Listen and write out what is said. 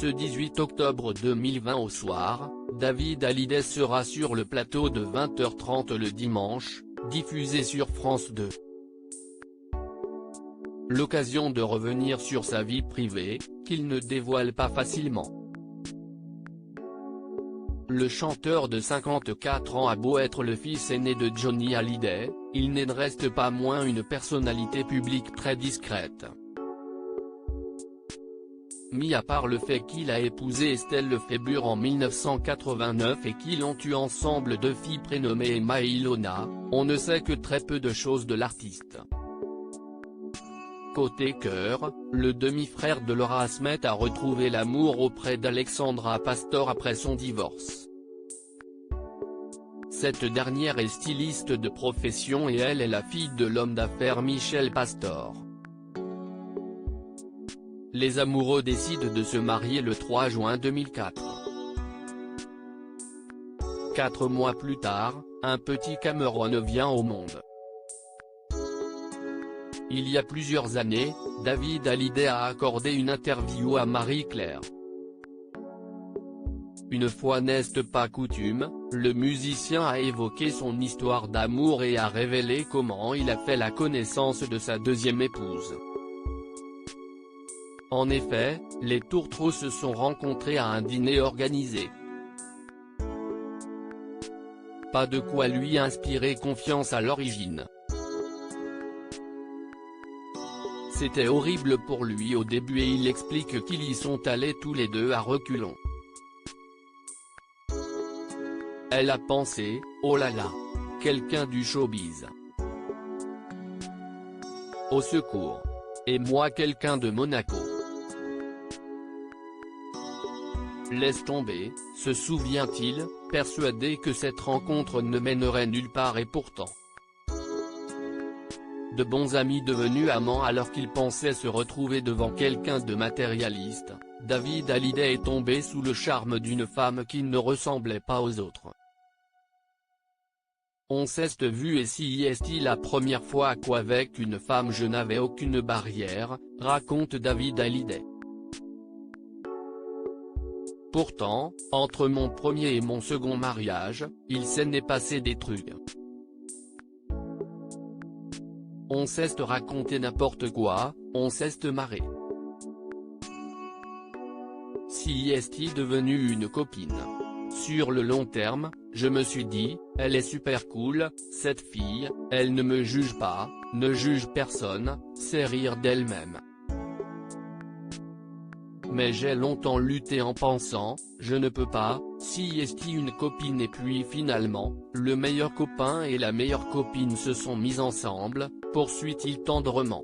Ce 18 octobre 2020 au soir, David Hallyday sera sur le plateau de 20h30 le dimanche, diffusé sur France 2. L'occasion de revenir sur sa vie privée, qu'il ne dévoile pas facilement. Le chanteur de 54 ans a beau être le fils aîné de Johnny Hallyday, il n'en reste pas moins une personnalité publique très discrète. Mis à part le fait qu'il a épousé Estelle Lefébure en 1989 et qu'ils ont eu ensemble 2 filles prénommées Emma et Ilona, on ne sait que très peu de choses de l'artiste. Côté cœur, le demi-frère de Laura Smet a retrouvé l'amour auprès d'Alexandra Pastor après son divorce. Cette dernière est styliste de profession et elle est la fille de l'homme d'affaires Michel Pastor. Les amoureux décident de se marier le 3 juin 2004. 4 mois plus tard, un petit Cameron vient au monde. Il y a plusieurs années, David Hallyday a accordé une interview à Marie-Claire. Une fois n'est pas coutume, le musicien a évoqué son histoire d'amour et a révélé comment il a fait la connaissance de sa deuxième épouse. En effet, les tourtereaux se sont rencontrés à un dîner organisé. Pas de quoi lui inspirer confiance à l'origine. C'était horrible pour lui au début et il explique qu'ils y sont allés tous les deux à reculons. Elle a pensé, oh là là, quelqu'un du showbiz. Au secours. Et moi quelqu'un de Monaco. Laisse tomber, se souvient-il, persuadé que cette rencontre ne mènerait nulle part et pourtant. De bons amis devenus amants alors qu'il pensait se retrouver devant quelqu'un de matérialiste, David Hallyday est tombé sous le charme d'une femme qui ne ressemblait pas aux autres. On s'est vu et si est la première fois qu'avec une femme je n'avais aucune barrière, raconte David Hallyday. Pourtant, entre mon premier et mon second mariage, il s'en est passé des trucs. On s'est raconté n'importe quoi, on s'est marré. Si est devenue une copine. Sur le long terme, je me suis dit, elle est super cool, cette fille, elle ne me juge pas, ne juge personne, sait rire d'elle-même. Mais j'ai longtemps lutté en pensant, je ne peux pas, si est une copine et puis finalement, le meilleur copain et la meilleure copine se sont mis ensemble, poursuit-il tendrement.